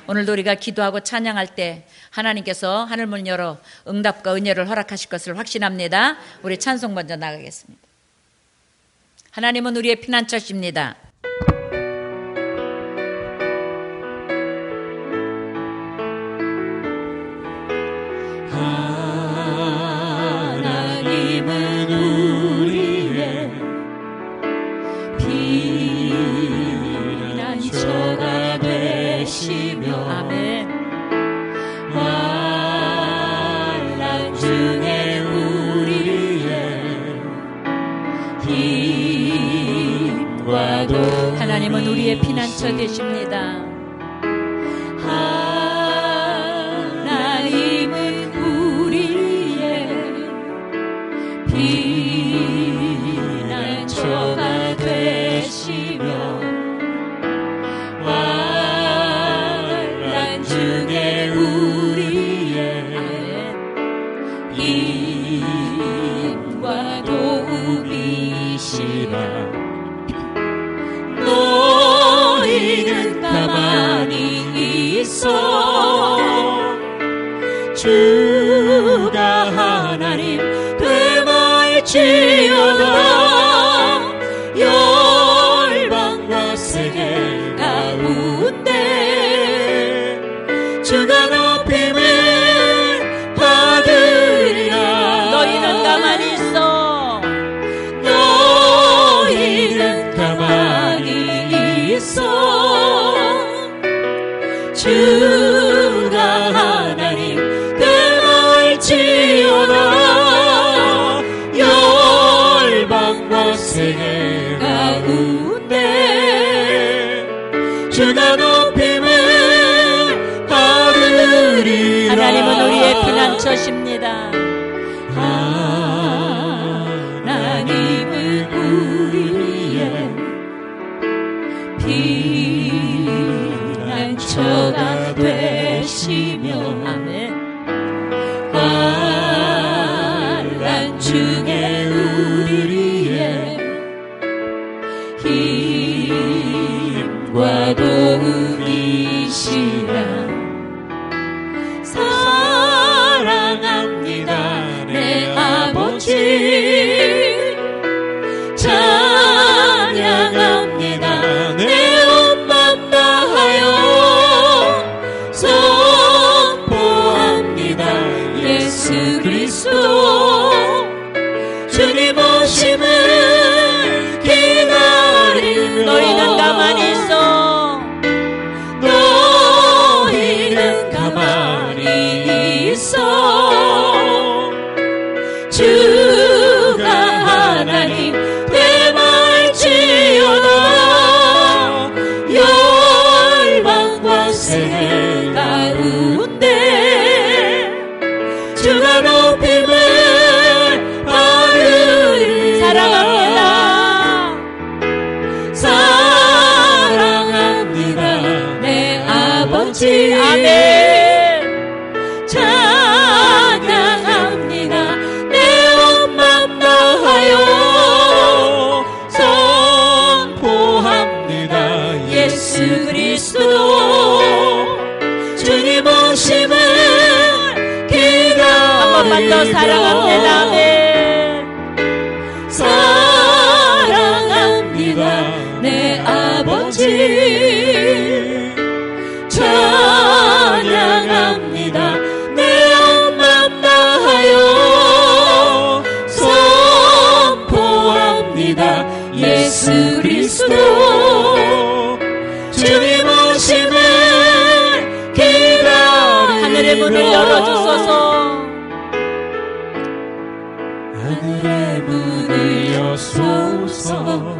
오늘도 우리가 기도하고 찬양할 때 하나님께서 하늘문 열어 응답과 은혜를 허락하실 것을 확신합니다. 우리 찬송 먼저 나가겠습니다. 하나님은 우리의 피난처십니다. 하나님은 우리의 피난처가 되시며 아멘. 환난 중에 우리의 힘과 도 하나님은 우리의 피난처 되십니다. 하나님은 우리의 피난처가 되시며 환난 중에 우리의 힘과 도움이시라. 너희는 가만히 있어 주가 하나님 되말지어다. 열방과 세계 가운데 주가 높임을 받으리라. 너희는 가만히 있어. 너희는 가만히 있어 주가 하나님 되말지어다. 열방과 세계 가운데 주가 높임을 받으리라. 하나님은 우리의 피난처십니다. 하나님은 우리의 피난처가 되시며 아멘. 환난 중에 우리의 힘과 도움이시라. 사랑합니다 내 아버지. 찬양합니다 내 온 맘 다하여. 선포합니다 예수 그리스도. 주님 오심을 기다리며 너희는 가만히 있어. 너희는 가만히 있어 주가 하나님 되말지어다. 열방과 세계 가운데 주가 높임을 받으리라. 사랑합니다 내 아버지. 아멘. 찬양합니다 내 온 맘 다하여. 선포합니다 예수 그리스도. 주님 오심을 기다리며 한 번만 더 사랑합니다. 아멘. 사랑합니다 내 아버지. 찬양합니다 내 온 맘 다하여. 선포합니다 예수 그리스도. 주님 오심을 기다리며 하늘의 문을 열어주소서. 하늘의 문을 여소서.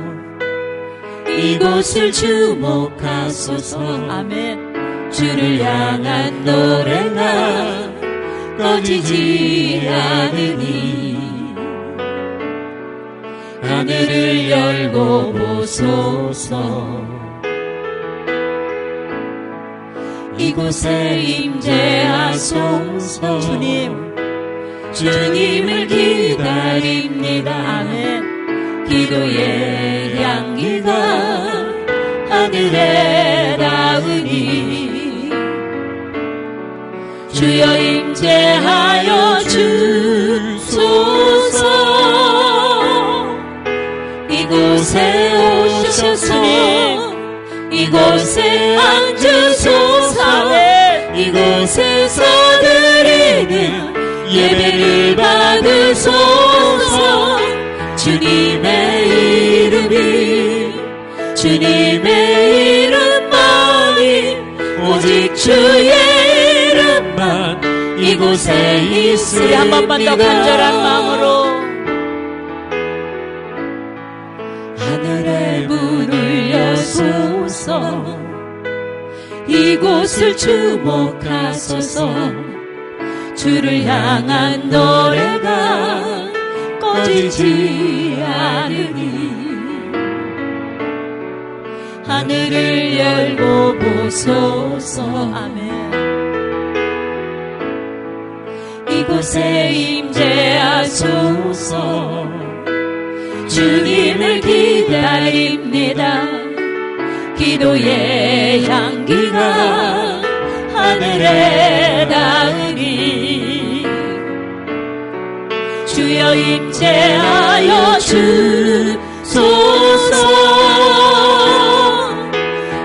이곳을 주목하소서. 아멘. 주를 향한 노래가 꺼지지 않으니. 하늘을 열고 보소서. 이곳에 임재하소서. 주님을 기다립니다. 아멘. 기도의 향기가 하늘에 닿으니 주여 임재하여 주소서. 이곳에 오셔서 이곳에 앉으소서. 이곳에서 드리는 예배를 받으소서. 주님의 이름만이 오직 주의 이름만 이곳에 있습니다. 우리 한 번만 더 간절한 마음으로 하늘의 문을 여소서. 이곳을 주목하소서. 주를 향한 노래가 꺼지지 않으니 하늘을 열고 보소서. 아멘. 이곳에 임재하소서. 주님을 기다립니다. 기도의 향기가 하늘에 닿으니 주여 임재하여 주소서.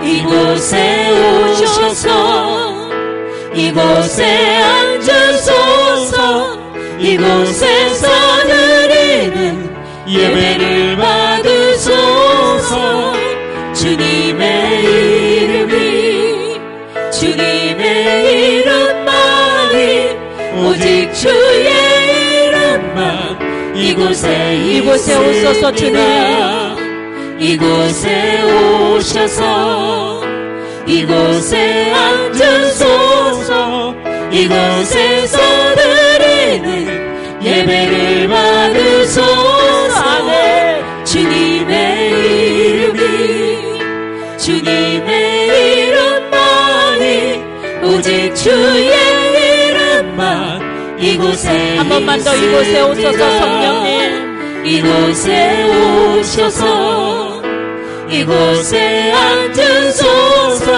이곳에 오셔서 이곳에 앉으소서. 이곳에서 드리는 예배를 받으소서. 주님의 이름만이 오직 주의 이름만 이곳에 오소서. 주님 이곳에 오셔서 이곳에 앉으소서. 이곳에서 드리는 예배를 받으소서. 주님의 이름만이 오직 주의 이름만 이곳에 한 번만 더 이곳에 오소서. 성령님 이곳에 오셔서 이곳에 앉으소서.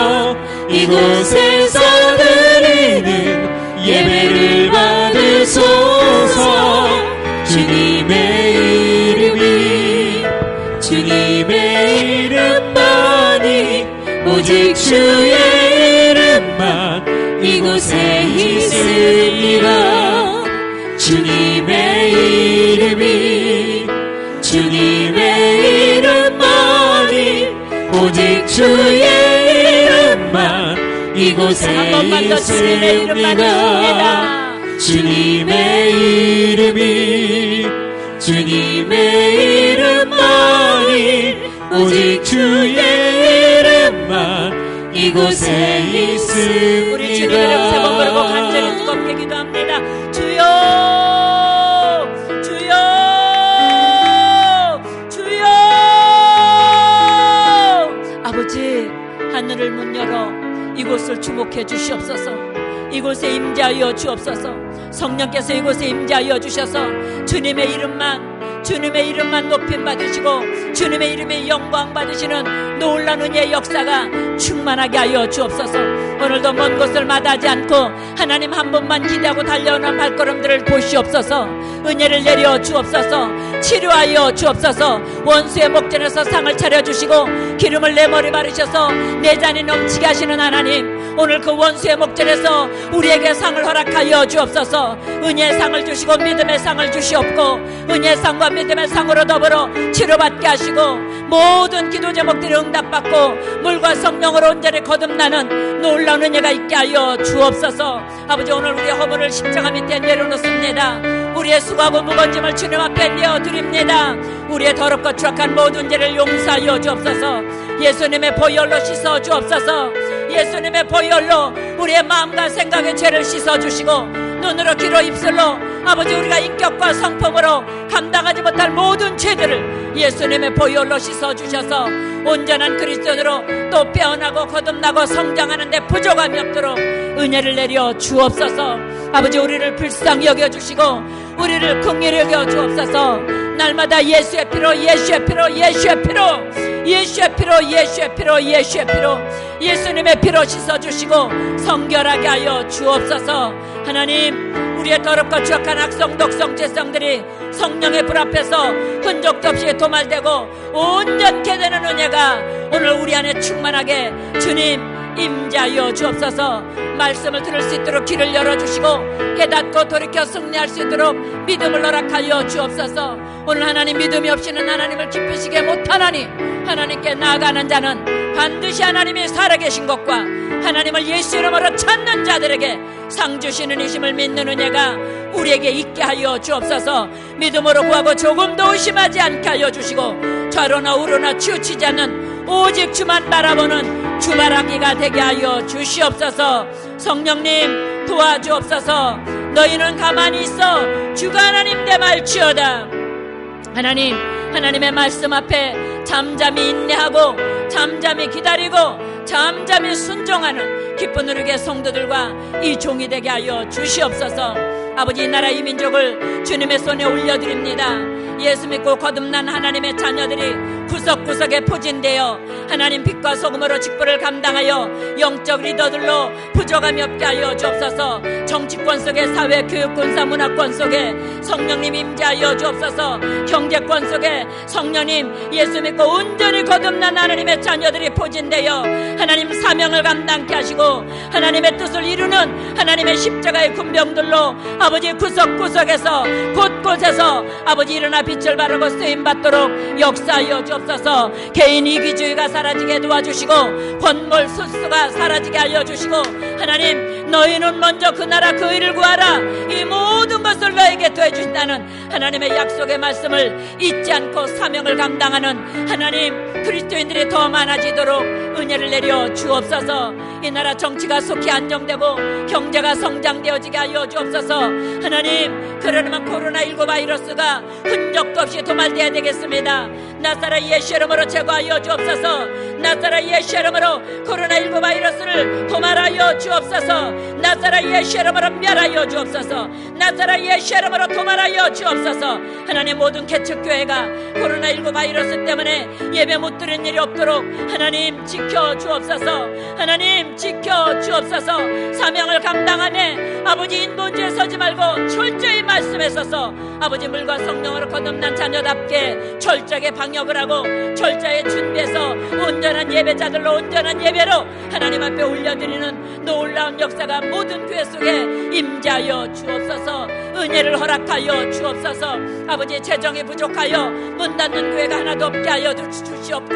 이곳에서 드리는 예배를 받으소서. 주님의 이름만이 오직 주의 이름만 이곳에 있습니다. 주님의 이름만이 오직 주의 이름만 이곳에 한 번만 더 주님의 이름만 있습니다. 주님의 이름만이 오직 주의 이름만 이곳에 있습니다. 우리 주님의 이름 세 번 부르고 간절히 뜨겁게 기도합니다. 주여 주여 주여. 아버지 하늘을 문 열어 이곳을 주목해 주시옵소서. 이곳에 임재하여 주옵소서. 성령께서 이곳에 임재하여 주셔서 주님의 이름만 높임 받으시고 주님의 이름의 영광 받으시는 놀라운 은혜의 역사가 충만하게 하여 주옵소서. 오늘도 먼 곳을 마다하지 않고 하나님 한 분만 기대하고 달려오는 발걸음들을 보시옵소서. 은혜를 내려 주옵소서. 치료하여 주옵소서. 원수의 목전에서 상을 차려주시고 기름을 내 머리 바르셔서 내 잔이 넘치게 하시는 하나님, 오늘 그 원수의 목전에서 우리에게 상을 허락하여 주옵소서. 은혜의 상을 주시고 믿음의 상을 주시옵고 은혜의 상과 믿음의 상으로 더불어 치료받게 하시고 모든 기도 제목들이 응답받고 물과 성령으로 온전히 거듭나는 놀라운 은혜가 있게 하여 주옵소서. 아버지 오늘 우리의 허물을 십자가 밑에 내려놓습니다. 우리의 수고하고 무거운 짐을 주님 앞에 내어드립니다. 우리의 더럽고 추악한 모든 죄를 용서하여 주옵소서. 예수님의 보혈로 씻어 주옵소서. 예수님의 보혈로 우리의 마음과 생각의 죄를 씻어주시고 눈으로 귀로 입술로 아버지 우리가 인격과 성품으로 감당하지 못할 모든 죄들을 예수님의 보혈로 씻어주셔서 온전한 그리스도인으로 또 빼어나고 거듭나고 성장하는 데 부족함이 없도록 은혜를 내려 주옵소서. 아버지 우리를 불쌍히 여겨주시고 우리를 긍휼히 여겨 주옵소서. 날마다 예수의 피로 예수의 피로 예수의 피로 예수의 피로 예수의 피로 예수의 피로 예수님의 피로 씻어주시고 성결하게 하여 주옵소서. 하나님, 우리의 더럽고 추악한 악성, 독성, 죄성들이 성령의 불 앞에서 흔적도 없이 도말되고 온전케 되는 은혜가 오늘 우리 안에 충만하게 주님 임재하여 주옵소서. 말씀을 들을 수 있도록 귀를 열어주시고 깨닫고 돌이켜 승리할 수 있도록 믿음을 허락하여 주옵소서. 오늘 하나님, 믿음이 없이는 하나님을 기쁘시게 못하나니 하나님께 나아가는 자는 반드시 하나님이 살아계신 것과 하나님을 예수 이름으로 찾는 자들에게 상 주시는 이심을 믿는 은혜가 우리에게 있게 하여 주옵소서. 믿음으로 구하고 조금도 의심하지 않게 하여 주시고 좌로나 우로나 치우치지 않는 오직 주만 바라보는 주바라기가 되게 하여 주시옵소서. 성령님 도와주옵소서. 너희는 가만히 있어 주가 하나님 내 말지어다. 하나님, 하나님의 말씀 앞에 잠잠히 인내하고 잠잠히 기다리고 잠잠히 순종하는 기쁜 누리의 성도들과 이 종이 되게 하여 주시옵소서. 아버지, 이 나라 이 민족을 주님의 손에 올려드립니다. 예수 믿고 거듭난 하나님의 자녀들이 구석구석에 포진되어 하나님 빛과 소금으로 직분을 감당하여 영적 리더들로 부족함이 없게 하여 주옵소서. 정치권 속에 사회, 교육, 군사, 문화권 속에 성령님 임재하여 주옵소서. 경제권 속에 성령님 예수 믿고 온전히 거듭난 하나님의 자녀들이 포진되어 하나님 사명을 감당케 하시고 하나님의 뜻을 이루는 하나님의 십자가의 군병들로 아버지 구석구석에서 곳곳에서 아버지 일어나 빛을 바르고 쓰임받도록 역사하여 주옵소서. 개인 이기주의가 사라지게 도와주시고 권몰 수수가 사라지게 하여 주시고 하나님, 너희는 먼저 그 나라 그 일을 구하라. 이 모든 것을 너에게 더해주신다는 하나님의 약속의 말씀을 잊지 않고 사명을 감당하는 하나님 그리스도인들이 더 많아지도록 은혜를 내려 주옵소서. 이 나라 정치가 속히 안정되고 경제가 성장되어지게 하여 주옵소서. 하나님, 그러려면 코로나19 바이러스가 흔적도 없이 도말되어야 되겠습니다. 나사렛 예수 이름으로 제거하여 주옵소서. 나사렛 예수 이름으로 코로나19 바이러스를 도말하여 주옵소서. 나사렛 예수 이름으로 멸하여 주옵소서. 나사렛 예수 이름으로 도말하여 주옵소서. 하나님, 모든 개척교회가 코로나19 바이러스 때문에 예배 못 드리는 일이 없도록 하나님 지켜 주옵소서. 하나님 지켜 주옵소서. 사명을 감당하네 아버지, 인본주의에 서지 말고 철저히 말씀에 서서 아버지 물과 성령으로 거듭난 자녀답게 철저하게 방역을 하고 철저히 준비해서 온전한 예배자들로 온전한 예배로 하나님 앞에 올려드리는 놀라운 역사가 모든 교회 속에 임재하여 주옵소서. 은혜를 허락하여 주옵소서. 아버지, 재정이 부족하여 문 닫는 교회가 하나도 없게 하여 주시옵고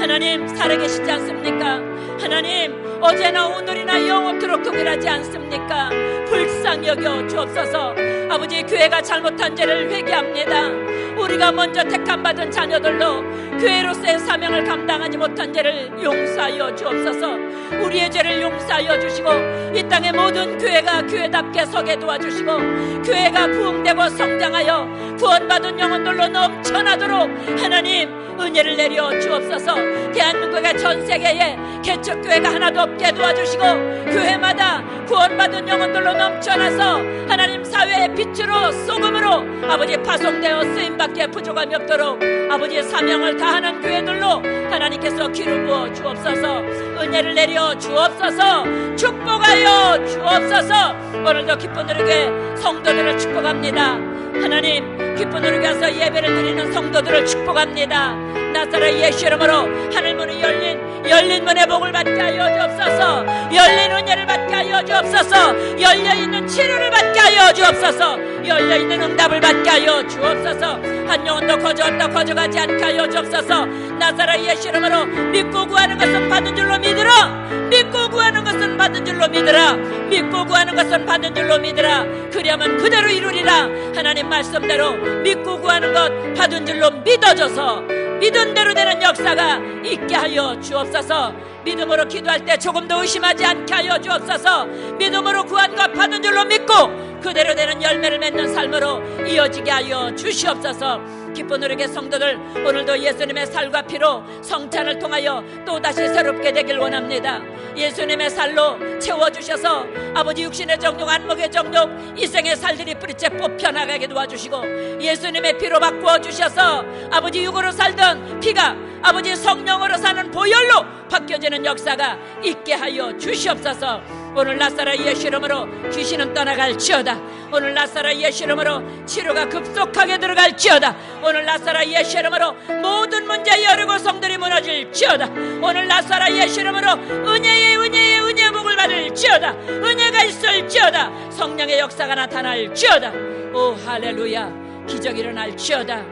하나님, 살아계시지 않습니까? 하나님, 어제나 오늘이나 영원토록 동일하지 않습니까? 불쌍히 여겨 주옵소서. 아버지, 교회가 잘못한 죄를 회개합니다. 우리가 먼저 택함받은 자녀들로 교회로서의 사명을 감당하지 못한 죄를 용서하여 주옵소서. 우리의 죄를 용서하여 주시고 이 땅의 모든 교회가 교회답게 서게 도와주시고 교회가 부흥되고 성장하여 구원받은 영혼들로 넘쳐나도록 하나님 은혜를 내려 주옵소서. 대한민국의 전 세계에 개척교회가 하나도 없게 도와주시고 교회마다 구원받은 영혼들로 넘쳐나서 하나님 사회의 빛으로 소금으로 아버지 파송되어 쓰임받기에 부족함이 없도록 아버지의 사명을 다하는 교회들로 하나님께서 기름 부어 주옵소서. 은혜를 내려 주옵소서. 축복하여 주옵소서. 오늘도 기쁜 누리교회 성도들을 축복합니다. 하나님, 기쁜 우리 가서 예배를 드리는 성도들을 축복합니다. 나사렛 예수 이름으로 하늘문이 열린 문의 복을 받게 하여 주옵소서. 열린 은혜를 받게 하여 주옵소서. 열려있는 치료를 받게 하여 주옵소서. 열려있는 응답을 받게 하여 주옵소서. 한 영혼도 거저가지 않게 하여 주옵소서. 나사렛 예수 이름으로 믿고 구하는 것은 받은 줄로 믿으라. 믿고 구하는 것은 받은 줄로 믿으라. 믿고 구하는 것은 받은 줄로 믿으라. 그리하면 그대로 이루리라. 하나님 말씀대로 믿고 구하는 것 받은 줄로 믿어줘서 믿은 대로 되는 역사가 있게 하여 주옵소서. 믿음으로 기도할 때 조금도 의심하지 않게 하여 주옵소서. 믿음으로 구한 것 받은 줄로 믿고 그대로 되는 열매를 맺는 삶으로 이어지게 하여 주시옵소서. 기쁜 누리교회 성도들 오늘도 예수님의 살과 피로 성찬을 통하여 또다시 새롭게 되길 원합니다. 예수님의 살로 채워주셔서 아버지 육신의 정욕, 안목의 정욕, 이생의 살들이 뿌리째 뽑혀나가게 도와주시고, 예수님의 피로 바꾸어 주셔서 아버지 육으로 살던 피가 아버지 성령으로 사는 보혈로 바뀌어지는 역사가 있게 하여 주시옵소서. 오늘 나사렛 예수 이름으로 귀신은 떠나갈지어다. 오늘 나사렛 예수 이름으로 치료가 급속하게 들어갈지어다. 오늘 나사렛 예수 이름으로 모든 문제 여리고 성들이 무너질지어다. 오늘 나사렛 예수 이름으로 은혜의 복을 받을지어다. 은혜가 있을지어다. 성령의 역사가 나타날지어다. 오 할렐루야. 기적이 일어날지어다.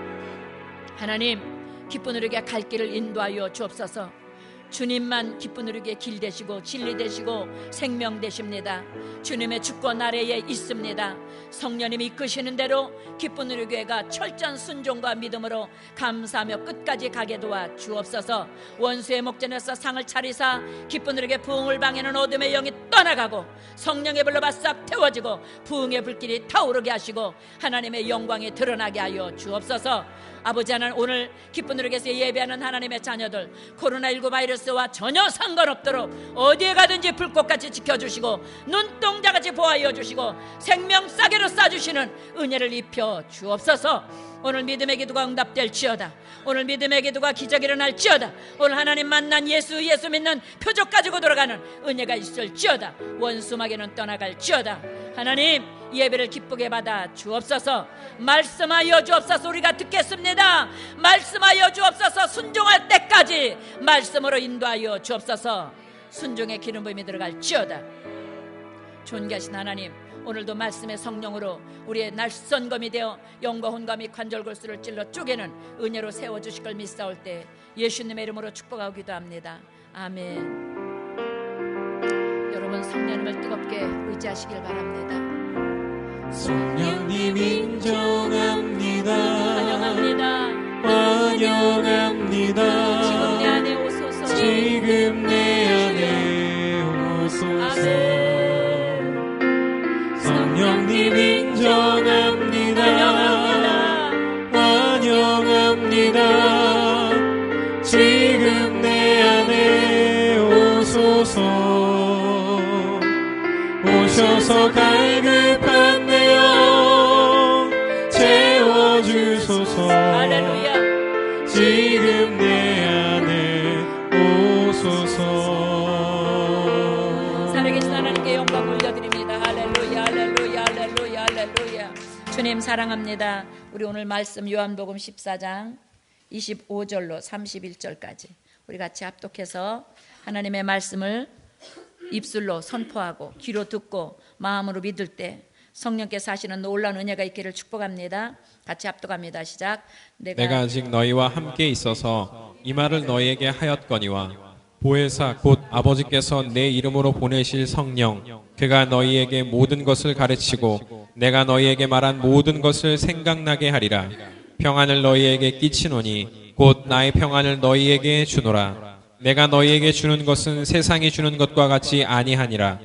하나님, 기쁜 우리에게 갈 길을 인도하여 주옵소서. 주님만 기쁜 우리에게 길 되시고 진리 되시고 생명 되십니다. 주님의 주권 아래에 있습니다. 성령님이 이끄시는 대로 기쁜 우리 교회가 철저한 순종과 믿음으로 감사하며 끝까지 가게 도와 주옵소서. 원수의 목전에서 상을 차리사 기쁜 우리에게 부흥을 방해하는 어둠의 영이 떠나가고 성령의 불로 바싹 태워지고 부흥의 불길이 타오르게 하시고 하나님의 영광이 드러나게 하여 주옵소서. 아버지 하나님, 오늘 기쁜 우리에게서 예배하는 하나님의 자녀들 코로나19 바이러스와 전혀 상관없도록 어디에 가든지 불꽃같이 지켜주시고 눈동자같이 보호하여 주시고 생명 싸게로 싸주시는 은혜를 입혀 주옵소서. 오늘 믿음의 기도가 응답될지어다. 오늘 믿음의 기도가 기적이 일어날지어다. 오늘 하나님 만난 예수 믿는 표적 가지고 돌아가는 은혜가 있을지어다. 원수마귀는 떠나갈지어다. 하나님, 예배를 기쁘게 받아 주옵소서. 말씀하여 주옵소서. 우리가 듣겠습니다. 말씀하여 주옵소서. 순종할 때까지 말씀으로 인도하여 주옵소서. 순종의 기름 부음이 들어갈지어다. 존귀하신 하나님, 오늘도 말씀의 성령으로 우리의 낯선 검이 되어 영과 혼감이 관절골수를 찔러 쪼개는 은혜로 세워주실 걸 믿사올 때 예수님의 이름으로 축복하고 기도합니다. 아멘. 여러분, 성령님을 뜨겁게 의지하시길 바랍니다. 성령님 인정합니다. 환영합니다. 환영합니다. 지금 내 안에 오소서. 지금 내 안에 오소서. 아멘. 성령님 인정합니다. 환영합니다. 지금 내 안에 오소서. 오셔서 갈급한 내 영 채워주소서. 할렐루야. 지금 내 안에 오소서. 살아계신 하나님께 영광 올려드립니다. 할렐루야, 할렐루야, 할렐루야, 할렐루야. 주님 사랑합니다. 우리 오늘 말씀 요한복음 14장 25절로 31절까지 우리 같이 합독해서 하나님의 말씀을 입술로 선포하고 귀로 듣고 마음으로 믿을 때 성령께서 하시는 놀라운 은혜가 있기를 축복합니다. 같이 합독합니다. 시작. 내가 아직 너희와 함께 있어서 이 말을 너희에게 하였거니와 보혜사 곧 아버지께서 내 이름으로 보내실 성령 그가 너희에게 모든 것을 가르치고 내가 너희에게 말한 모든 것을 생각나게 하리라. 평안을 너희에게 끼치노니 곧 나의 평안을 너희에게 주노라. 내가 너희에게 주는 것은 세상이 주는 것과 같이 아니하니라.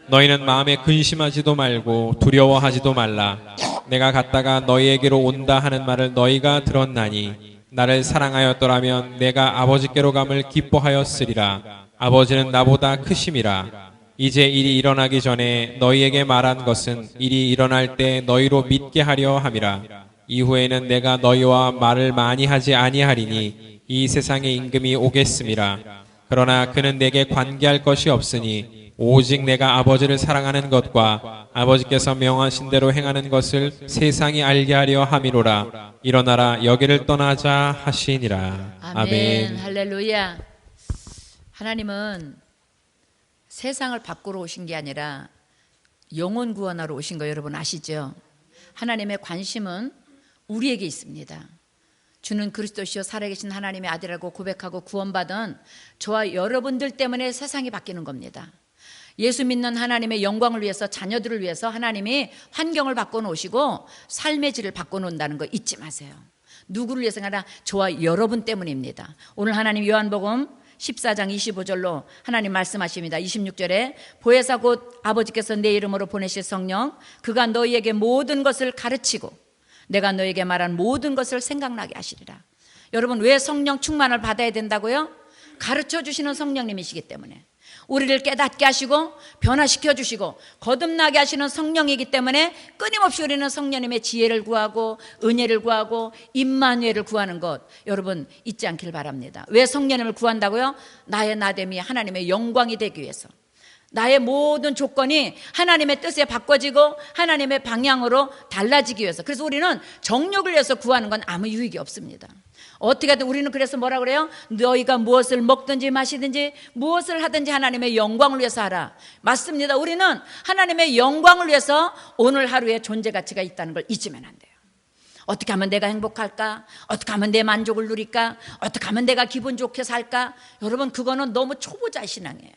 너희는 마음에 근심하지도 말고 두려워하지도 말라. 내가 갔다가 너희에게로 온다 하는 말을 너희가 들었나니 나를 사랑하였더라면 내가 아버지께로 감을 기뻐하였으리라. 아버지는 나보다 크심이라. 이제 일이 일어나기 전에 너희에게 말한 것은 일이 일어날 때 너희로 믿게 하려 함이라. 이후에는 내가 너희와 말을 많이 하지 아니하리니 이 세상의 임금이 오겠음이라. 그러나 그는 내게 관계할 것이 없으니 오직 내가 아버지를 사랑하는 것과 아버지께서 명하신 대로 행하는 것을 세상이 알게 하려 함이로라. 일어나라 여기를 떠나자 하시니라. 아멘. 할렐루야. 하나님은 세상을 바꾸러 오신 게 아니라 영혼 구원하러 오신 거 여러분 아시죠? 하나님의 관심은 우리에게 있습니다. 주는 그리스도시요 살아계신 하나님의 아들이라고 고백하고 구원받은 저와 여러분들 때문에 세상이 바뀌는 겁니다. 예수 믿는 하나님의 영광을 위해서 자녀들을 위해서 하나님이 환경을 바꿔놓으시고 삶의 질을 바꿔놓는다는 거 잊지 마세요. 누구를 위해서가 아니라 저와 여러분 때문입니다. 오늘 하나님 요한복음 14장 25절로 하나님 말씀하십니다. 26절에 보혜사 곧 아버지께서 내 이름으로 보내실 성령 그가 너희에게 모든 것을 가르치고 내가 너에게 말한 모든 것을 생각나게 하시리라. 여러분, 왜 성령 충만을 받아야 된다고요? 가르쳐 주시는 성령님이시기 때문에, 우리를 깨닫게 하시고 변화시켜 주시고 거듭나게 하시는 성령이기 때문에 끊임없이 우리는 성령님의 지혜를 구하고 은혜를 구하고 임마누엘을 구하는 것, 여러분 잊지 않길 바랍니다. 왜 성령님을 구한다고요? 나의 나됨이 하나님의 영광이 되기 위해서, 나의 모든 조건이 하나님의 뜻에 바꿔지고 하나님의 방향으로 달라지기 위해서. 그래서 우리는 정욕을 위해서 구하는 건 아무 유익이 없습니다. 어떻게든 우리는 그래서 뭐라 그래요? 너희가 무엇을 먹든지 마시든지 무엇을 하든지 하나님의 영광을 위해서 하라. 맞습니다. 우리는 하나님의 영광을 위해서 오늘 하루에 존재 가치가 있다는 걸 잊으면 안 돼요. 어떻게 하면 내가 행복할까? 어떻게 하면 내 만족을 누릴까? 어떻게 하면 내가 기분 좋게 살까? 여러분, 그거는 너무 초보자 신앙이에요.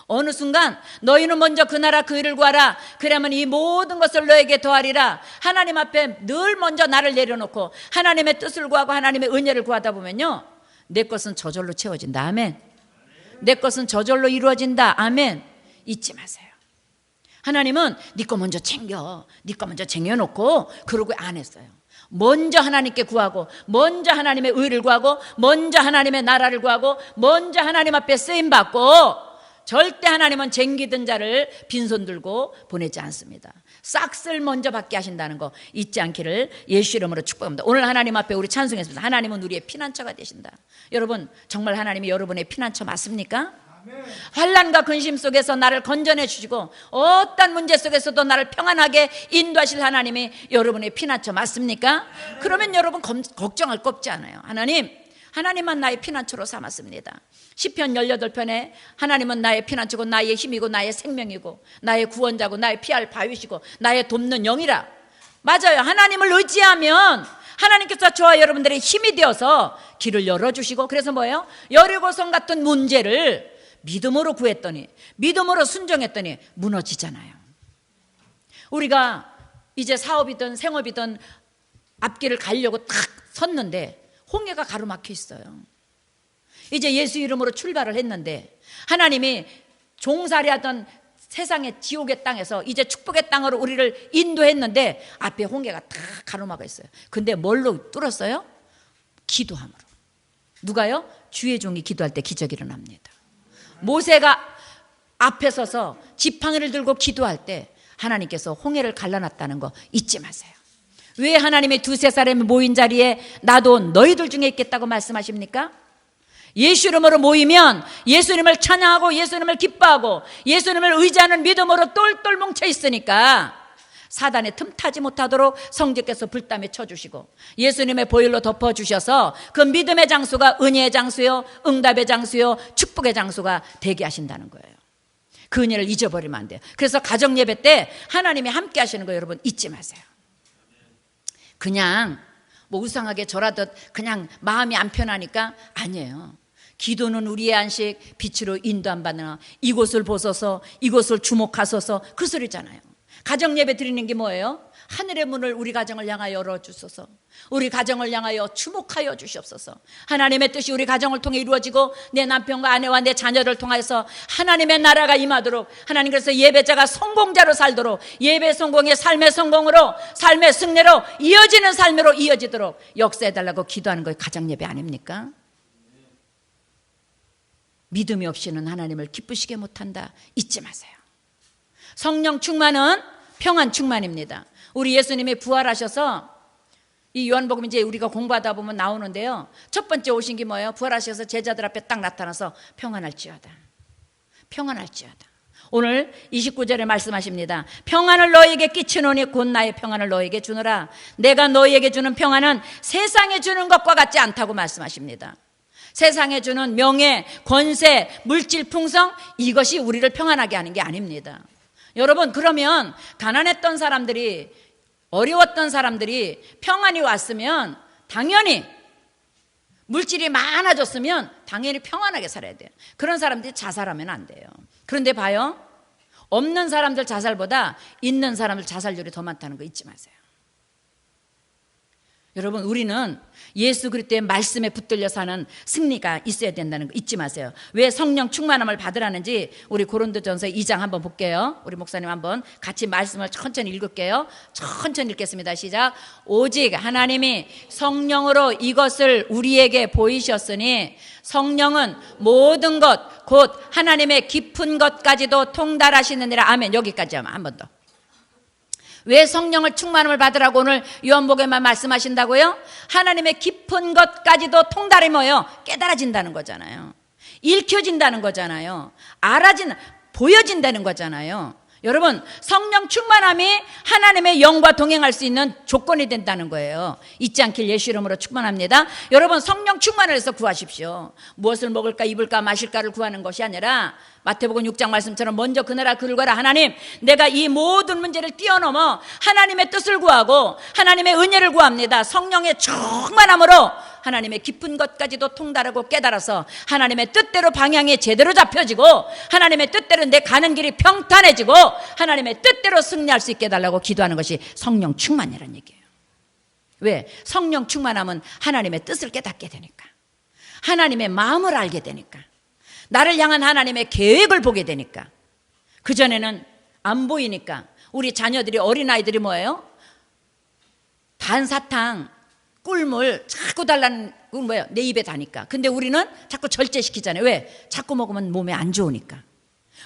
어느 순간 너희는 먼저 그 나라 그 일을 구하라. 그러면 이 모든 것을 너에게 더하리라. 하나님 앞에 늘 먼저 나를 내려놓고 하나님의 뜻을 구하고 하나님의 은혜를 구하다 보면요, 내 것은 저절로 채워진다. 아멘. 내 것은 저절로 이루어진다. 아멘. 잊지 마세요. 하나님은 네 거 먼저 챙겨, 네 거 먼저 챙겨놓고 그러고 안 했어요. 먼저 하나님께 구하고, 먼저 하나님의 의를 구하고, 먼저 하나님의 나라를 구하고, 먼저 하나님 앞에 쓰임받고, 절대 하나님은 쟁기든 자를 빈손 들고 보내지 않습니다. 싹쓸 먼저 받게 하신다는 거 잊지 않기를 예수 이름으로 축복합니다. 오늘 하나님 앞에 우리 찬송했습니다. 하나님은 우리의 피난처가 되신다. 여러분, 정말 하나님이 여러분의 피난처 맞습니까? 환난과 근심 속에서 나를 건져내 주시고 어떤 문제 속에서도 나를 평안하게 인도하실 하나님이 여러분의 피난처 맞습니까? 그러면 여러분 걱정할 거 없지 않아요. 하나님만 나의 피난처로 삼았습니다. 시편 18편에 하나님은 나의 피난처고 나의 힘이고 나의 생명이고 나의 구원자고 나의 피할 바위시고 나의 돕는 영이라. 맞아요. 하나님을 의지하면 하나님께서 저와 여러분들의 힘이 되어서 길을 열어주시고, 그래서 뭐예요? 여리고성 같은 문제를 믿음으로 구했더니, 믿음으로 순종했더니 무너지잖아요. 우리가 이제 사업이든 생업이든 앞길을 가려고 탁 섰는데 홍해가 가로막혀 있어요. 이제 예수 이름으로 출발을 했는데 하나님이 종살이하던 세상의 지옥의 땅에서 이제 축복의 땅으로 우리를 인도했는데 앞에 홍해가 다 가로막아 있어요. 근데 뭘로 뚫었어요? 기도함으로. 누가요? 주의 종이 기도할 때 기적이 일어납니다. 모세가 앞에 서서 지팡이를 들고 기도할 때 하나님께서 홍해를 갈라놨다는 거 잊지 마세요. 왜 하나님의 두세 사람이 모인 자리에 나도 너희들 중에 있겠다고 말씀하십니까? 예수 이름으로 모이면 예수님을 찬양하고 예수님을 기뻐하고 예수님을 의지하는 믿음으로 똘똘 뭉쳐 있으니까 사단의 틈타지 못하도록 성령께서 불담에 쳐주시고 예수님의 보혈로 덮어주셔서 그 믿음의 장소가 은혜의 장소요, 응답의 장소요, 축복의 장소가 되게 하신다는 거예요. 그 은혜를 잊어버리면 안 돼요. 그래서 가정 예배 때 하나님이 함께 하시는 거 여러분 잊지 마세요. 그냥 뭐 우상하게 절하듯 그냥 마음이 안 편하니까 아니에요. 기도는 우리의 안식, 빛으로 인도 안 받으나 이곳을 보소서, 이곳을 주목하소서, 그 소리잖아요. 가정 예배 드리는 게 뭐예요? 하늘의 문을 우리 가정을 향하여 열어주소서, 우리 가정을 향하여 주목하여 주시옵소서. 하나님의 뜻이 우리 가정을 통해 이루어지고 내 남편과 아내와 내 자녀를 통해서 하나님의 나라가 임하도록, 하나님 그래서 예배자가 성공자로 살도록, 예배 성공의 삶의 성공으로, 삶의 승리로 이어지는 삶으로 이어지도록 역사해달라고 기도하는 거예요. 가정 예배 아닙니까? 믿음이 없이는 하나님을 기쁘시게 못한다. 잊지 마세요. 성령 충만은 평안 충만입니다. 우리 예수님이 부활하셔서 이 요한복음 이제 우리가 공부하다 보면 나오는데요. 첫 번째 오신 게 뭐예요? 부활하셔서 제자들 앞에 딱 나타나서 평안할지어다. 평안할지어다. 오늘 29절에 말씀하십니다. 평안을 너에게 끼치노니 곧 나의 평안을 너에게 주노라. 내가 너에게 주는 평안은 세상에 주는 것과 같지 않다고 말씀하십니다. 세상에 주는 명예, 권세, 물질 풍성, 이것이 우리를 평안하게 하는 게 아닙니다. 여러분, 그러면 가난했던 사람들이, 어려웠던 사람들이 평안이 왔으면 당연히, 물질이 많아졌으면 당연히 평안하게 살아야 돼요. 그런 사람들이 자살하면 안 돼요. 그런데 봐요, 없는 사람들 자살보다 있는 사람들 자살률이 더 많다는 거 잊지 마세요. 여러분, 우리는 예수 그리스도의 말씀에 붙들려 사는 승리가 있어야 된다는 거 잊지 마세요. 왜 성령 충만함을 받으라는지 우리 고린도전서 2장 한번 볼게요. 우리 목사님 한번 같이 말씀을 천천히 읽을게요. 천천히 읽겠습니다. 시작. 오직 하나님이 성령으로 이것을 우리에게 보이셨으니 성령은 모든 것 곧 하나님의 깊은 것까지도 통달하시느니라. 아멘. 여기까지 하면 한 번 더. 왜 성령을 충만함을 받으라고 오늘 요한복음에만 말씀하신다고요? 하나님의 깊은 것까지도 통달이 뭐예요? 깨달아진다는 거잖아요. 읽혀진다는 거잖아요. 보여진다는 거잖아요. 여러분, 성령 충만함이 하나님의 영과 동행할 수 있는 조건이 된다는 거예요. 잊지 않길 예수 이름으로 축원합니다. 여러분, 성령 충만을 해서 구하십시오. 무엇을 먹을까 입을까 마실까를 구하는 것이 아니라 마태복음 6장 말씀처럼 먼저 그 나라 그를 구하라. 하나님, 내가 이 모든 문제를 뛰어넘어 하나님의 뜻을 구하고 하나님의 은혜를 구합니다. 성령의 충만함으로 하나님의 깊은 것까지도 통달하고 깨달아서 하나님의 뜻대로 방향이 제대로 잡혀지고 하나님의 뜻대로 내 가는 길이 평탄해지고 하나님의 뜻대로 승리할 수 있게 해달라고 기도하는 것이 성령 충만이라는 얘기예요. 왜? 성령 충만하면 하나님의 뜻을 깨닫게 되니까, 하나님의 마음을 알게 되니까, 나를 향한 하나님의 계획을 보게 되니까. 그전에는 안 보이니까 우리 자녀들이, 어린아이들이 뭐예요? 반사탕, 꿀물 자꾸 달라는 건 뭐예요? 내 입에 다니까. 근데 우리는 자꾸 절제시키잖아요. 왜? 자꾸 먹으면 몸에 안 좋으니까.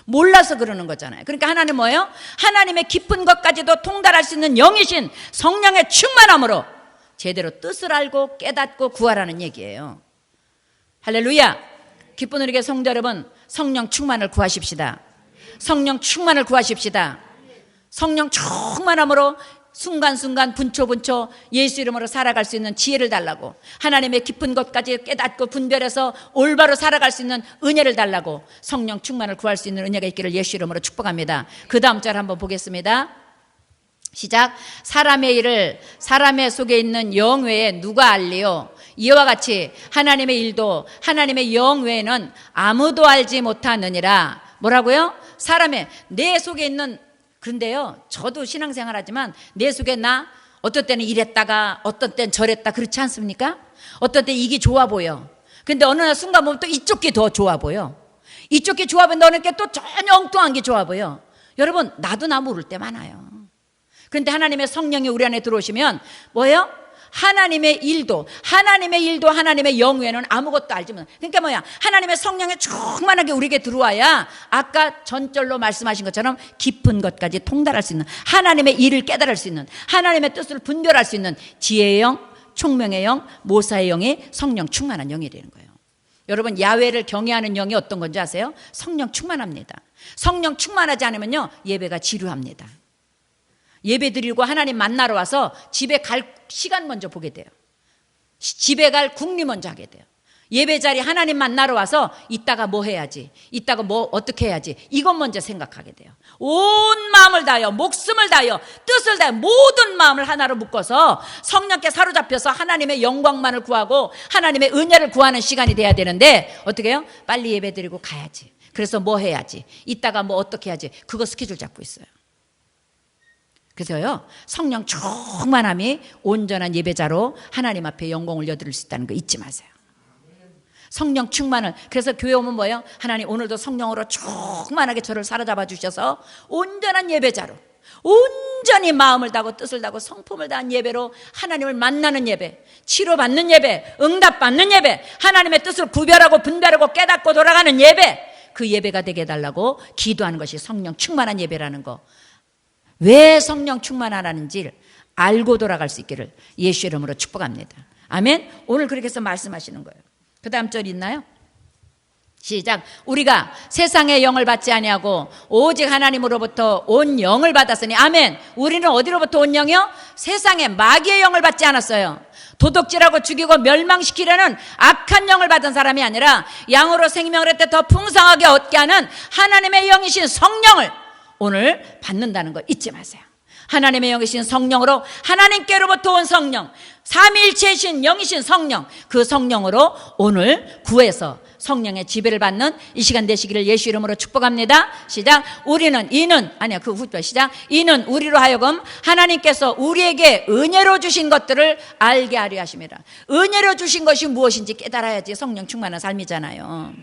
몰라서 그러는 거잖아요. 그러니까 하나님 뭐예요? 하나님의 깊은 것까지도 통달할 수 있는 영이신 성령의 충만함으로 제대로 뜻을 알고 깨닫고 구하라는 얘기예요. 할렐루야. 기쁜 우리 교회 성도 여러분, 성령 충만을 구하십시다. 성령 충만을 구하십시다. 성령 충만함으로 순간순간 분초분초 예수 이름으로 살아갈 수 있는 지혜를 달라고, 하나님의 깊은 것까지 깨닫고 분별해서 올바로 살아갈 수 있는 은혜를 달라고 성령 충만을 구할 수 있는 은혜가 있기를 예수 이름으로 축복합니다. 그 다음 절 한번 보겠습니다. 시작. 사람의 일을 사람의 속에 있는 영 외에 누가 알리요? 이와 같이 하나님의 일도 하나님의 영 외에는 아무도 알지 못하느니라. 뭐라고요? 사람의, 내 속에 있는, 그런데요, 저도 신앙생활 하지만 내 속에 나 어떤 때는 이랬다가 어떤 때는 저랬다, 그렇지 않습니까? 어떤 때 이게 좋아 보여. 근데 어느 순간 보면 또 이쪽 게 더 좋아 보여. 이쪽 게 좋아 보이는데 어느 게 또 전혀 엉뚱한 게 좋아 보여. 여러분, 나도 나 모를 때 많아요. 그런데 하나님의 성령이 우리 안에 들어오시면 뭐예요? 하나님의 일도 하나님의 영 외에는 아무것도 알지 못해. 그러니까 뭐야? 하나님의 성령이 충만하게 우리에게 들어와야 아까 전절로 말씀하신 것처럼 깊은 것까지 통달할 수 있는, 하나님의 일을 깨달을 수 있는, 하나님의 뜻을 분별할 수 있는 지혜의 영, 총명의 영, 모사의 영이 성령 충만한 영이 되는 거예요. 여러분, 야훼를 경외하는 영이 어떤 건지 아세요? 성령 충만합니다. 성령 충만하지 않으면요, 예배가 지루합니다. 예배 드리고 하나님 만나러 와서 집에 갈 시간 먼저 보게 돼요. 집에 갈 궁리 먼저 하게 돼요. 예배 자리 하나님 만나러 와서 이따가 뭐 해야지, 이따가 뭐 어떻게 해야지, 이것 먼저 생각하게 돼요. 온 마음을 다하여, 목숨을 다하여, 뜻을 다하여, 모든 마음을 하나로 묶어서 성령께 사로잡혀서 하나님의 영광만을 구하고 하나님의 은혜를 구하는 시간이 돼야 되는데 어떻게 해요? 빨리 예배 드리고 가야지, 그래서 뭐 해야지, 이따가 뭐 어떻게 해야지, 그거 스케줄 잡고 있어요. 그래서요, 성령 충만함이 온전한 예배자로 하나님 앞에 영광을 여드릴 수 있다는 거 잊지 마세요. 성령 충만을, 그래서 교회 오면 뭐예요? 하나님 오늘도 성령으로 충만하게 저를 사로잡아 주셔서 온전한 예배자로, 온전히 마음을 다하고 뜻을 다하고 성품을 다한 예배로 하나님을 만나는 예배, 치료받는 예배, 응답받는 예배, 하나님의 뜻을 구별하고 분별하고 깨닫고 돌아가는 예배, 그 예배가 되게 해달라고 기도하는 것이 성령 충만한 예배라는 거. 왜 성령 충만하라는지를 알고 돌아갈 수 있기를 예수 이름으로 축복합니다. 아멘. 오늘 그렇게 해서 말씀하시는 거예요. 그 다음 절 있나요? 시작. 우리가 세상의 영을 받지 아니하고 오직 하나님으로부터 온 영을 받았으니. 아멘. 우리는 어디로부터 온 영이요? 세상의 마귀의 영을 받지 않았어요. 도둑질하고 죽이고 멸망시키려는 악한 영을 받은 사람이 아니라 양으로 생명을 얻되 더 풍성하게 얻게 하는 하나님의 영이신 성령을 오늘 받는다는 거 잊지 마세요. 하나님의 영이신 성령으로, 하나님께로부터 온 성령, 삼위일체이신 영이신 성령, 그 성령으로 오늘 구해서 성령의 지배를 받는 이 시간 되시기를 예수 이름으로 축복합니다. 시작. 이는 우리로 하여금 하나님께서 우리에게 은혜로 주신 것들을 알게 하려 하심이라. 은혜로 주신 것이 무엇인지 깨달아야지 성령 충만한 삶이잖아요.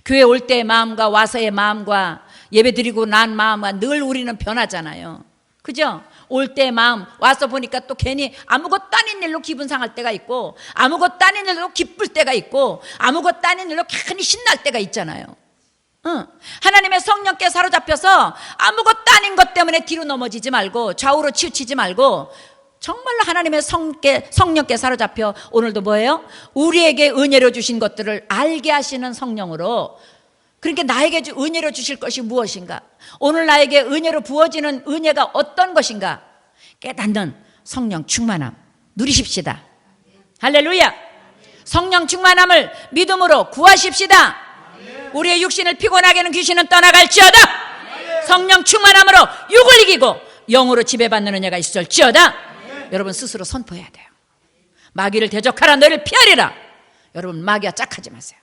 교회 올 때의 마음과 와서의 마음과 예배 드리고 난 마음과 늘 우리는 변하잖아요. 그죠? 올 때 마음, 와서 보니까 또 괜히 아무것도 아닌 일로 기분 상할 때가 있고, 아무것도 아닌 일로 기쁠 때가 있고, 아무것도 아닌 일로 괜히 신날 때가 있잖아요. 하나님의 성령께 사로잡혀서 아무것도 아닌 것 때문에 뒤로 넘어지지 말고, 좌우로 치우치지 말고, 정말로 하나님의 성령께 사로잡혀 오늘도 뭐예요? 우리에게 은혜로 주신 것들을 알게 하시는 성령으로, 그러니까 나에게 은혜로 주실 것이 무엇인가? 오늘 나에게 은혜로 부어지는 은혜가 어떤 것인가? 깨닫는 성령 충만함 누리십시다. 할렐루야. 성령 충만함을 믿음으로 구하십시다. 우리의 육신을 피곤하게 하는 귀신은 떠나갈지어다. 성령 충만함으로 육을 이기고 영으로 지배받는 은혜가 있을지어다. 여러분 스스로 선포해야 돼요. 마귀를 대적하라, 너희를 피하리라. 여러분 마귀와 짝하지 마세요.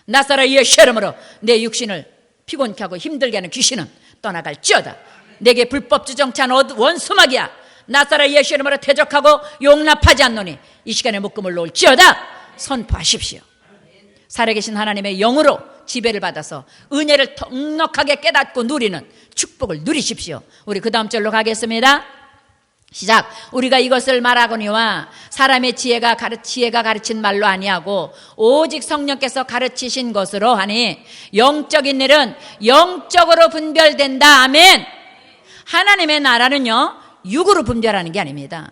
나사렛 예수 이름으로 내 육신을 피곤케 하고 힘들게 하는 귀신은 떠나갈지어다. 내게 불법 주정찬 원수 마귀야, 나사렛 예수 이름으로 대적하고 용납하지 않노니 이 시간에 묶음을 놓을지어다. 선포하십시오. 살아계신 하나님의 영으로 지배를 받아서 은혜를 넉넉하게 깨닫고 누리는 축복을 누리십시오. 우리 그 다음 절로 가겠습니다. 시작. 우리가 이것을 말하거니와 사람의 지혜가 가르친 말로 아니하고 오직 성령께서 가르치신 것으로 하니 영적인 일은 영적으로 분별된다. 아멘. 하나님의 나라는요 육으로 분별하는 게 아닙니다.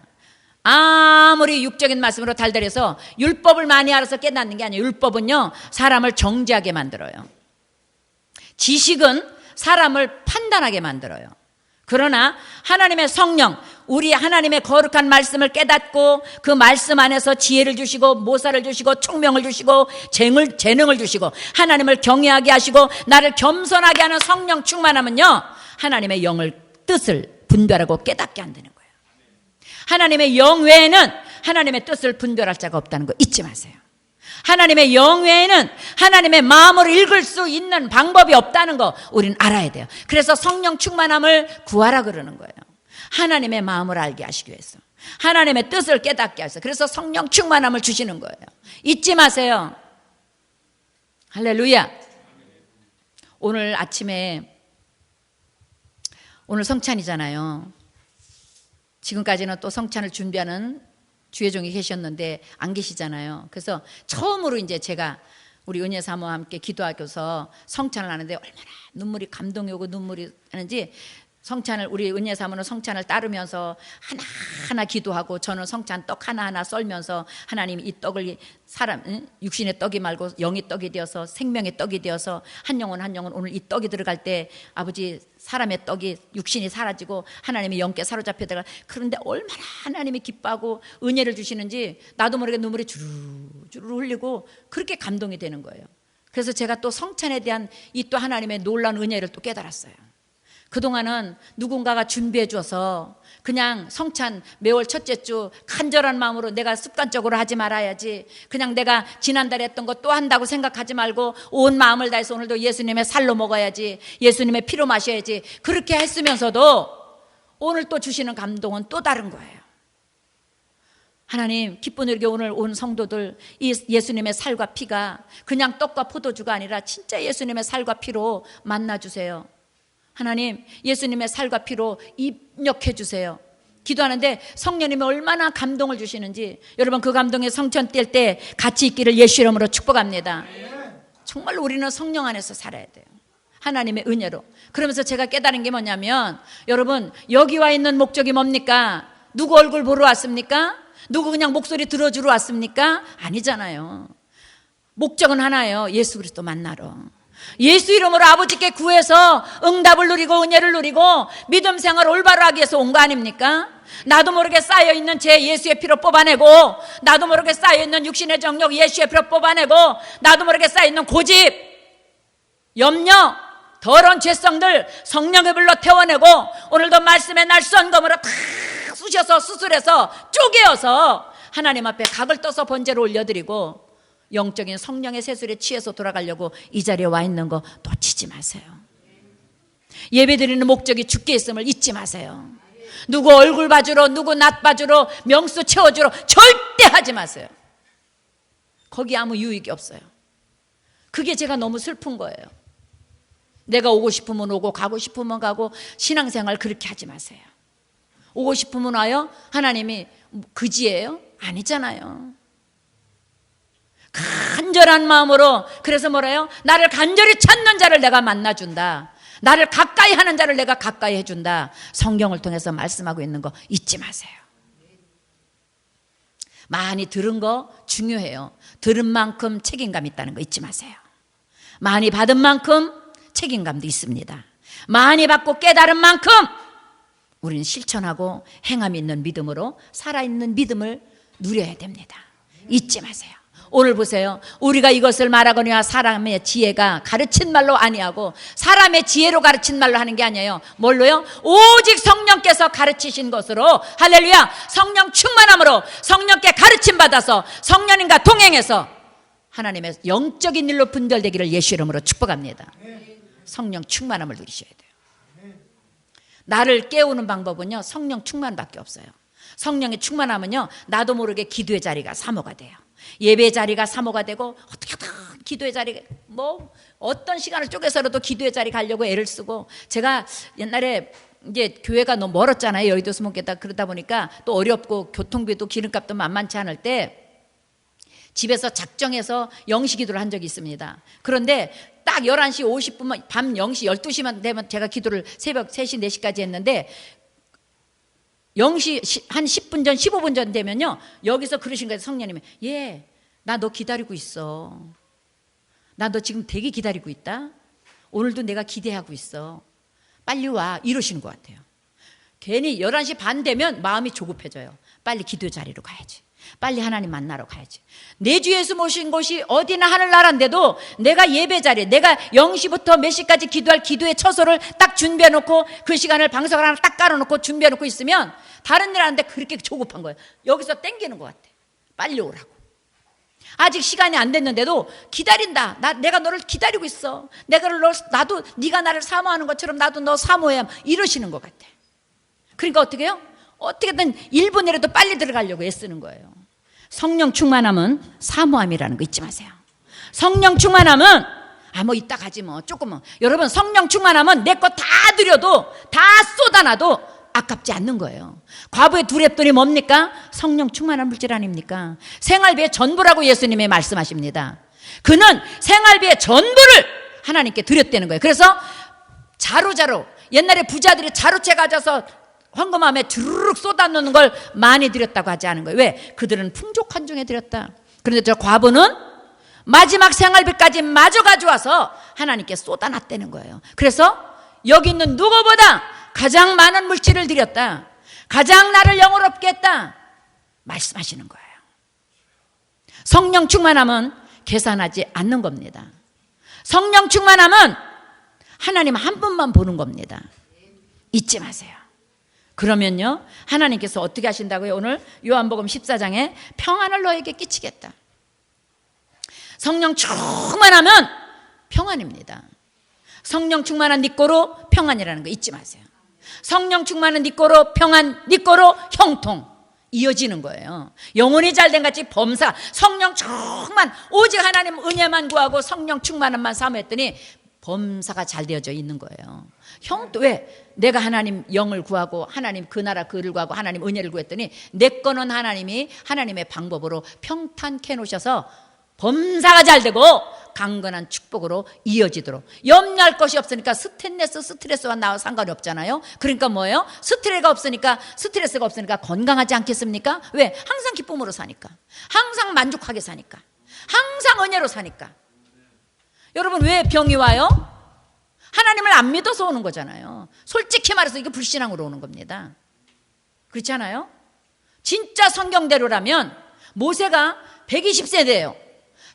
아무리 육적인 말씀으로 달달해서 율법을 많이 알아서 깨닫는 게 아니에요. 율법은요 사람을 정죄하게 만들어요. 지식은 사람을 판단하게 만들어요. 그러나 하나님의 성령, 우리 하나님의 거룩한 말씀을 깨닫고 그 말씀 안에서 지혜를 주시고 모사를 주시고 총명을 주시고 재능을 주시고 하나님을 경외하게 하시고 나를 겸손하게 하는 성령 충만하면요 하나님의 영을 뜻을 분별하고 깨닫게 한다는 거예요. 하나님의 영 외에는 하나님의 뜻을 분별할 자가 없다는 거 잊지 마세요. 하나님의 영 외에는 하나님의 마음을 읽을 수 있는 방법이 없다는 거 우리는 알아야 돼요. 그래서 성령 충만함을 구하라 그러는 거예요. 하나님의 마음을 알게 하시기 위해서, 하나님의 뜻을 깨닫게 하셔서, 그래서 성령 충만함을 주시는 거예요. 잊지 마세요. 할렐루야. 오늘 아침에, 오늘 성찬이잖아요. 지금까지는 또 성찬을 준비하는 주회종이 계셨는데 안 계시잖아요. 그래서 처음으로 이제 제가 우리 은혜 사모와 함께 기도하고서 성찬을 하는데 얼마나 눈물이 감동이 오고 눈물이 하는지, 성찬을 우리 은혜 사모는 성찬을 따르면서 하나하나 기도하고 저는 성찬 떡 하나하나 썰면서 하나님 이 떡을 육신의 떡이 말고 영의 떡이 되어서 생명의 떡이 되어서 한 영혼 한 영혼 오늘 이 떡이 들어갈 때 아버지 사람의 떡이 육신이 사라지고 하나님의 영께 사로잡혀 들어가. 그런데 얼마나 하나님이 기뻐하고 은혜를 주시는지 나도 모르게 눈물이 주르르 흘리고 그렇게 감동이 되는 거예요. 그래서 제가 또 성찬에 대한 이 또 하나님의 놀라운 은혜를 또 깨달았어요. 그동안은 누군가가 준비해 줘서 그냥 성찬 매월 첫째 주 간절한 마음으로 내가 습관적으로 하지 말아야지, 그냥 내가 지난달에 했던 거 또 한다고 생각하지 말고 온 마음을 다해서 오늘도 예수님의 살로 먹어야지, 예수님의 피로 마셔야지, 그렇게 했으면서도 오늘 또 주시는 감동은 또 다른 거예요. 하나님 기쁜 일에 오늘 온 성도들 이 예수님의 살과 피가 그냥 떡과 포도주가 아니라 진짜 예수님의 살과 피로 만나주세요. 하나님 예수님의 살과 피로 입력해 주세요. 기도하는데 성령님이 얼마나 감동을 주시는지 여러분 그 감동에 성천 뗄 때 같이 있기를 예수 이름으로 축복합니다. 정말 우리는 성령 안에서 살아야 돼요. 하나님의 은혜로. 그러면서 제가 깨달은 게 뭐냐면 여러분 여기 와 있는 목적이 뭡니까? 누구 얼굴 보러 왔습니까? 누구 그냥 목소리 들어주러 왔습니까? 아니잖아요. 목적은 하나예요. 예수 그리스도 만나러. 예수 이름으로 아버지께 구해서 응답을 누리고 은혜를 누리고 믿음 생활을 올바로 하기 위해서 온 거 아닙니까? 나도 모르게 쌓여있는 죄 예수의 피로 뽑아내고, 나도 모르게 쌓여있는 육신의 정욕 예수의 피로 뽑아내고, 나도 모르게 쌓여있는 고집, 염려 더러운 죄성들 성령의 불로 태워내고 오늘도 말씀의 날 썬검으로 탁 쑤셔서 수술해서 쪼개어서 하나님 앞에 각을 떠서 번제로 올려드리고 영적인 성령의 세술에 취해서 돌아가려고 이 자리에 와 있는 거 놓치지 마세요. 예배드리는 목적이 주께 있음을 잊지 마세요. 누구 얼굴 봐주러, 누구 낯 봐주러, 명수 채워주러 절대 하지 마세요. 거기 아무 유익이 없어요. 그게 제가 너무 슬픈 거예요. 내가 오고 싶으면 오고 가고 싶으면 가고 신앙생활 그렇게 하지 마세요. 오고 싶으면 와요? 하나님이 그지예요? 아니잖아요. 간절한 마음으로, 그래서 뭐래요? 나를 간절히 찾는 자를 내가 만나준다. 나를 가까이 하는 자를 내가 가까이 해준다. 성경을 통해서 말씀하고 있는 거 잊지 마세요. 많이 들은 거 중요해요. 들은 만큼 책임감 있다는 거 잊지 마세요. 많이 받은 만큼 책임감도 있습니다. 많이 받고 깨달은 만큼 우리는 실천하고 행함이 있는 믿음으로 살아있는 믿음을 누려야 됩니다. 잊지 마세요. 오늘 보세요. 우리가 이것을 말하거니와 사람의 지혜가 가르친 말로 아니하고 사람의 지혜로 가르친 말로 하는 게 아니에요. 뭘로요? 오직 성령께서 가르치신 것으로, 할렐루야, 성령 충만함으로 성령께 가르침 받아서 성령님과 동행해서 하나님의 영적인 일로 분별되기를 예수 이름으로 축복합니다. 성령 충만함을 누리셔야 돼요. 나를 깨우는 방법은요, 성령 충만밖에 없어요. 성령의 충만하면요, 나도 모르게 기도의 자리가 사모가 돼요. 예배 자리가 사모가 되고, 어떻게든 기도의 자리가, 어떤 시간을 쪼개서라도 기도의 자리 가려고 애를 쓰고, 제가 옛날에 이제 교회가 너무 멀었잖아요. 여의도 수목교다. 그러다 보니까 또 어렵고 교통비도 기름값도 만만치 않을 때 집에서 작정해서 영시 기도를 한 적이 있습니다. 그런데 딱 11시 50분만, 밤 0시 12시만 되면 제가 기도를 새벽 3시 4시까지 했는데 0시 한 10분 전 15분 전 되면요, 여기서 그러신 거예요. 성령님이, 나 너 기다리고 있어. 나 너 지금 되게 기다리고 있다. 오늘도 내가 기대하고 있어. 빨리 와. 이러시는 것 같아요. 괜히 11시 반 되면 마음이 조급해져요. 빨리 기도 자리로 가야지. 빨리 하나님 만나러 가야지. 내 주 예수 모신 곳이 어디나 하늘나라인데도 내가 예배 자리에, 내가 0시부터 몇 시까지 기도할 기도의 처소를 딱 준비해놓고 그 시간을 방석을 하나 딱 깔아놓고 준비해놓고 있으면 다른 일 하는데 그렇게 조급한 거예요. 여기서 땡기는 것 같아. 빨리 오라고. 아직 시간이 안 됐는데도 기다린다. 내가 너를 기다리고 있어. 나도 네가 나를 사모하는 것처럼 나도 너 사모해. 이러시는 것 같아. 그러니까 어떻게 해요? 어떻게든 1분이라도 빨리 들어가려고 애쓰는 거예요. 성령 충만함은 사모함이라는 거 잊지 마세요. 성령 충만함은 이따 가지 조금은. 여러분, 성령 충만함은 내 거 다 드려도, 다 쏟아놔도 아깝지 않는 거예요. 과부의 두 랩돈이 뭡니까? 성령 충만한 물질 아닙니까? 생활비의 전부라고 예수님이 말씀하십니다. 그는 생활비의 전부를 하나님께 드렸다는 거예요. 그래서 자루자루, 옛날에 부자들이 자루채 가져서 황금함에 주르륵 쏟아놓는 걸 많이 드렸다고 하지 않은 거예요. 왜? 그들은 풍족한 중에 드렸다. 그런데 저 과부는 마지막 생활비까지 마저 가져와서 하나님께 쏟아놨다는 거예요. 그래서 여기 있는 누구보다 가장 많은 물질을 드렸다. 가장 나를 영원롭게 했다. 말씀하시는 거예요. 성령 충만함은 계산하지 않는 겁니다. 성령 충만함은 하나님 한 분만 보는 겁니다. 잊지 마세요. 그러면요, 하나님께서 어떻게 하신다고요? 오늘 요한복음 14장에 평안을 너에게 끼치겠다. 성령 충만하면 평안입니다. 성령 충만한 네 거로 평안이라는 거 잊지 마세요. 성령 충만한 네 거로 평안, 네 거로 형통 이어지는 거예요. 영혼이 잘된 같이 범사, 성령 충만, 오직 하나님 은혜만 구하고 성령 충만함만 사모했더니 범사가 잘 되어져 있는 거예요. 왜? 내가 하나님 영을 구하고 하나님 그 나라 그를 구하고 하나님 은혜를 구했더니 내 거는 하나님이 하나님의 방법으로 평탄케 해놓으셔서 범사가 잘 되고 강건한 축복으로 이어지도록. 염려할 것이 없으니까 스트레스와 나와 상관이 없잖아요. 그러니까 뭐예요? 스트레스가 없으니까 건강하지 않겠습니까? 왜? 항상 기쁨으로 사니까, 항상 만족하게 사니까, 항상 은혜로 사니까. 여러분, 왜 병이 와요? 하나님을 안 믿어서 오는 거잖아요. 솔직히 말해서 이게 불신앙으로 오는 겁니다. 그렇지 않아요? 진짜 성경대로라면 모세가 120세대예요.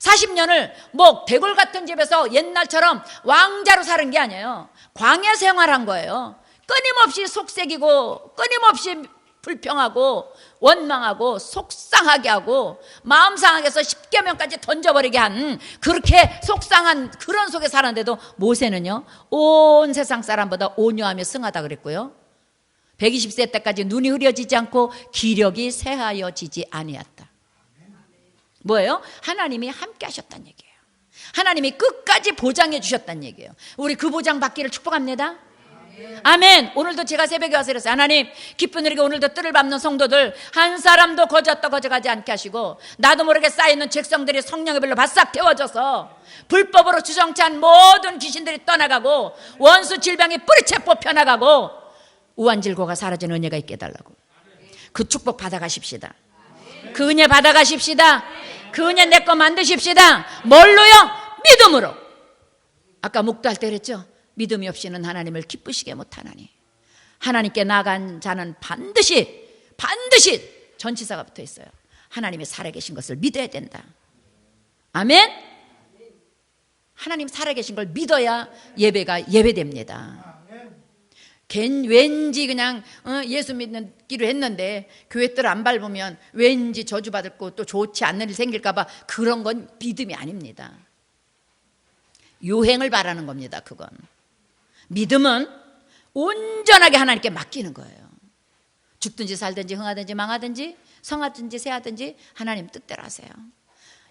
40년을 뭐 대궐 같은 집에서 옛날처럼 왕자로 사는 게 아니에요. 광야 생활한 거예요. 끊임없이 속색이고 끊임없이 불평하고 원망하고 속상하게 하고 마음 상하게 해서 십계명까지 던져버리게 한 그렇게 속상한 그런 속에 살았는데도 모세는요 온 세상 사람보다 온유하며 승하다 그랬고요 120세 때까지 눈이 흐려지지 않고 기력이 쇠하여지지 아니었다. 뭐예요? 하나님이 함께 하셨다는 얘기예요. 하나님이 끝까지 보장해 주셨다는 얘기예요. 우리 그 보장 받기를 축복합니다. 아멘. 오늘도 제가 새벽에 와서 이랬어요. 하나님 기쁜 일에게 오늘도 뜰을 밟는 성도들 한 사람도 거저가지 않게 하시고 나도 모르게 쌓여있는 죄성들이 성령의 불로 바싹 태워져서 불법으로 주정찬 모든 귀신들이 떠나가고 원수 질병이 뿌리채 뽑혀나가고 우환질고가 사라지는 은혜가 있게 해달라고. 그 축복 받아가십시다. 그 은혜 받아가십시다. 그 은혜 내 거 만드십시다. 뭘로요? 믿음으로. 아까 묵도할 때 그랬죠. 믿음이 없이는 하나님을 기쁘시게 못하나니 하나님께 나간 자는 반드시 전치사가 붙어 있어요. 하나님이 살아계신 것을 믿어야 된다. 아멘. 하나님 살아계신 걸 믿어야 예배가 예배됩니다. 왠지 그냥 예수 믿기로 했는데 교회 뜰 안 밟으면 왠지 저주받을 거 또 좋지 않는 일 생길까 봐 그런 건 믿음이 아닙니다. 요행을 바라는 겁니다. 그건. 믿음은 온전하게 하나님께 맡기는 거예요. 죽든지 살든지 흥하든지 망하든지 성하든지 쇠하든지 하나님 뜻대로 하세요.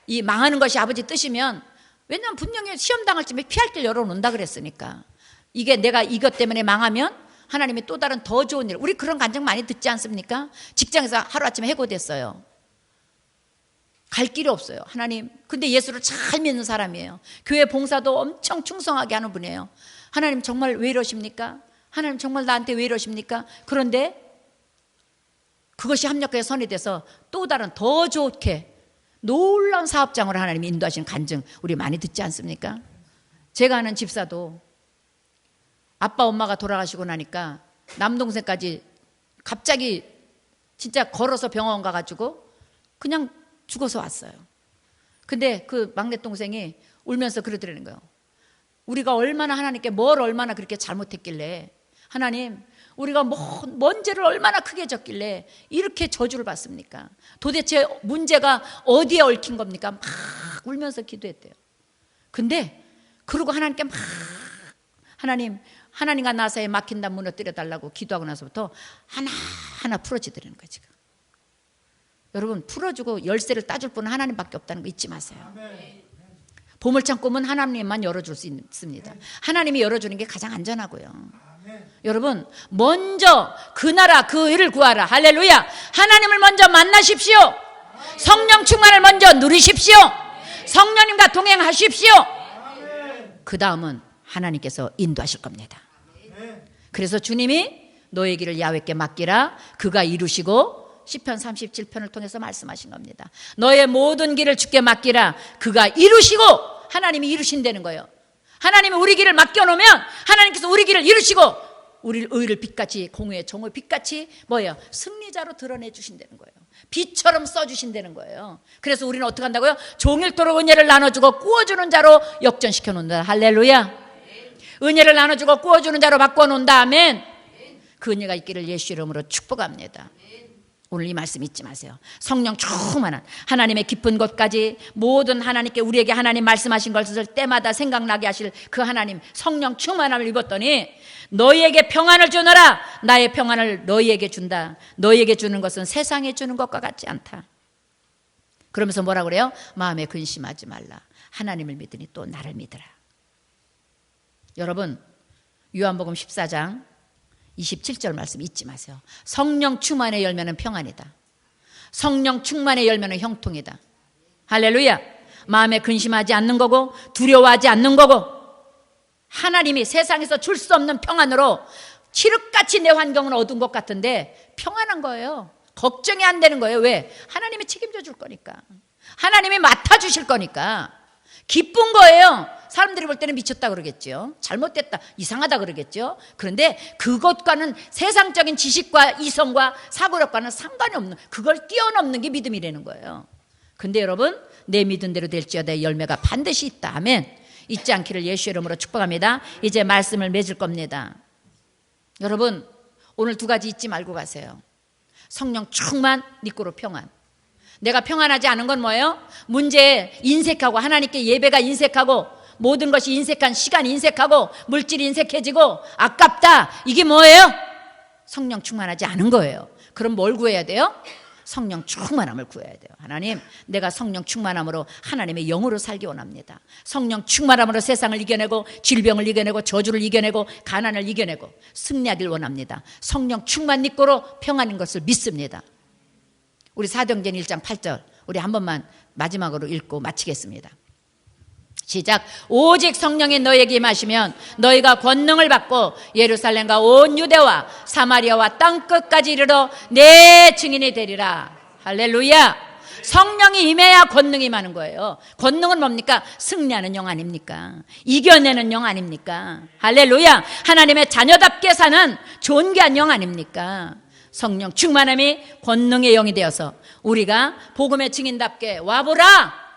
이 망하는 것이 아버지 뜻이면 왜냐하면 분명히 시험 당할 쯤에 피할 길 열어놓는다 그랬으니까 이게 내가 이것 때문에 망하면 하나님이 또 다른 더 좋은 일 우리 그런 간증 많이 듣지 않습니까? 직장에서 하루아침에 해고됐어요. 갈 길이 없어요. 하나님 근데 예수를 잘 믿는 사람이에요. 교회 봉사도 엄청 충성하게 하는 분이에요. 하나님 정말 왜 이러십니까? 하나님 정말 나한테 왜 이러십니까? 그런데 그것이 합력하여 선이 돼서 또 다른 더 좋게 놀라운 사업장으로 하나님이 인도하시는 간증 우리 많이 듣지 않습니까? 제가 아는 집사도 아빠 엄마가 돌아가시고 나니까 남동생까지 갑자기 진짜 걸어서 병원 가가지고 그냥 죽어서 왔어요. 근데 그 막내 동생이 울면서 그러더라는 거예요. 우리가 얼마나 하나님께 뭘 얼마나 그렇게 잘못했길래 하나님 우리가 뭔 죄를 얼마나 크게 졌길래 이렇게 저주를 받습니까? 도대체 문제가 어디에 얽힌 겁니까? 막 울면서 기도했대요. 근데 그러고 하나님께 막 하나님과 나 사이에 막힌 담 무너뜨려 달라고 기도하고 나서부터 하나하나 풀어지더라는 거예요. 지금 여러분 풀어주고 열쇠를 따줄 분은 하나님밖에 없다는 거 잊지 마세요. 보물창고문 하나님만 열어줄 수 있습니다. 하나님이 열어주는 게 가장 안전하고요. 여러분 먼저 그 나라 그 일을 구하라. 할렐루야. 하나님을 먼저 만나십시오. 성령 충만을 먼저 누리십시오. 성령님과 동행하십시오. 그 다음은 하나님께서 인도하실 겁니다. 그래서 주님이 너의 길을 야훼께 맡기라. 그가 이루시고 시편 37편을 통해서 말씀하신 겁니다. 너의 모든 길을 주께 맡기라. 그가 이루시고 하나님이 이루신다는 거예요. 하나님이 우리 길을 맡겨놓으면 하나님께서 우리 길을 이루시고 우리를 의를 빛같이 공의의 종의 빛같이 뭐예요? 승리자로 드러내 주신다는 거예요. 빛처럼 써주신다는 거예요. 그래서 우리는 어떻게 한다고요? 종일토록 은혜를 나눠주고 꾸어주는 자로 역전시켜 놓는다. 할렐루야. 은혜를 나눠주고 꾸어주는 자로 바꿔놓는다. 아멘. 그 은혜가 있기를 예수 이름으로 축복합니다. 오늘 이 말씀 잊지 마세요. 성령 충만한 하나님의 깊은 곳까지 모든 하나님께 우리에게 하나님 말씀하신 것을 때마다 생각나게 하실 그 하나님 성령 충만함을 입었더니 너희에게 평안을 주노라. 나의 평안을 너희에게 준다. 너희에게 주는 것은 세상에 주는 것과 같지 않다. 그러면서 뭐라 그래요? 마음에 근심하지 말라. 하나님을 믿으니 또 나를 믿으라. 여러분 요한복음 14장 27절 말씀 잊지 마세요. 성령 충만의 열매는 평안이다. 성령 충만의 열매는 형통이다. 할렐루야. 마음에 근심하지 않는 거고 두려워하지 않는 거고 하나님이 세상에서 줄 수 없는 평안으로 칠흑같이 내 환경은 어두운 것 같은데 평안한 거예요. 걱정이 안 되는 거예요. 왜? 하나님이 책임져 줄 거니까. 하나님이 맡아주실 거니까. 기쁜 거예요. 사람들이 볼 때는 미쳤다 그러겠죠. 잘못됐다, 이상하다 그러겠죠. 그런데 그것과는 세상적인 지식과 이성과 사고력과는 상관이 없는, 그걸 뛰어넘는 게 믿음이라는 거예요. 근데 여러분, 내 믿은 대로 될지어다 열매가 반드시 있다. 아멘. 잊지 않기를 예수 이름으로 축복합니다. 이제 말씀을 맺을 겁니다. 여러분, 오늘 두 가지 잊지 말고 가세요. 성령 충만, 니꼬로 평안. 내가 평안하지 않은 건 뭐예요? 문제에 인색하고, 하나님께 예배가 인색하고, 모든 것이 인색한, 시간 인색하고, 물질이 인색해지고 아깝다. 이게 뭐예요? 성령 충만하지 않은 거예요. 그럼 뭘 구해야 돼요? 성령 충만함을 구해야 돼요. 하나님, 내가 성령 충만함으로 하나님의 영으로 살기 원합니다. 성령 충만함으로 세상을 이겨내고, 질병을 이겨내고, 저주를 이겨내고, 가난을 이겨내고 승리하길 원합니다. 성령 충만 믿고로 평안인 것을 믿습니다. 우리 사도행전 1장 8절 우리 한 번만 마지막으로 읽고 마치겠습니다. 시작. 오직 성령이 너희에게 임하시면 너희가 권능을 받고 예루살렘과 온 유대와 사마리아와 땅끝까지 이르러 내 증인이 되리라. 할렐루야. 성령이 임해야 권능이 임하는 거예요. 권능은 뭡니까? 승리하는 영 아닙니까? 이겨내는 영 아닙니까? 할렐루야. 하나님의 자녀답게 사는 존귀한 영 아닙니까? 성령 충만함이 권능의 영이 되어서 우리가 복음의 증인답게 와보라.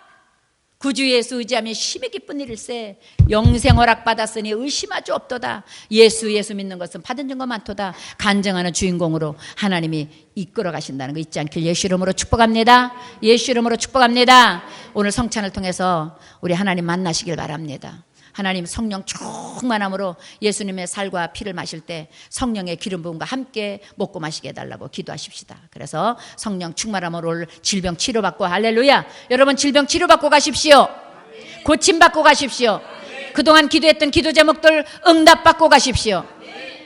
구주 예수 의지하며 심히 기쁜 일일세. 영생 허락 받았으니 의심하지 없도다. 예수 믿는 것은 받은 증거 많도다. 간증하는 주인공으로 하나님이 이끌어 가신다는 거 잊지 않길 예수 이름으로 축복합니다. 예수 이름으로 축복합니다. 오늘 성찬을 통해서 우리 하나님 만나시길 바랍니다. 하나님 성령 충만함으로 예수님의 살과 피를 마실 때 성령의 기름 부음과 함께 먹고 마시게 해달라고 기도하십시다. 그래서 성령 충만함으로 오늘 질병 치료받고, 할렐루야. 여러분 질병 치료받고 가십시오. 고침받고 가십시오. 그동안 기도했던 기도 제목들 응답받고 가십시오.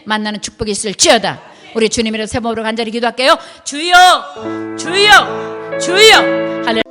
만나는 축복이 있을지어다. 우리 주님이라 세 번으로 간절히 기도할게요. 주여, 주여, 주여. 할렐루야.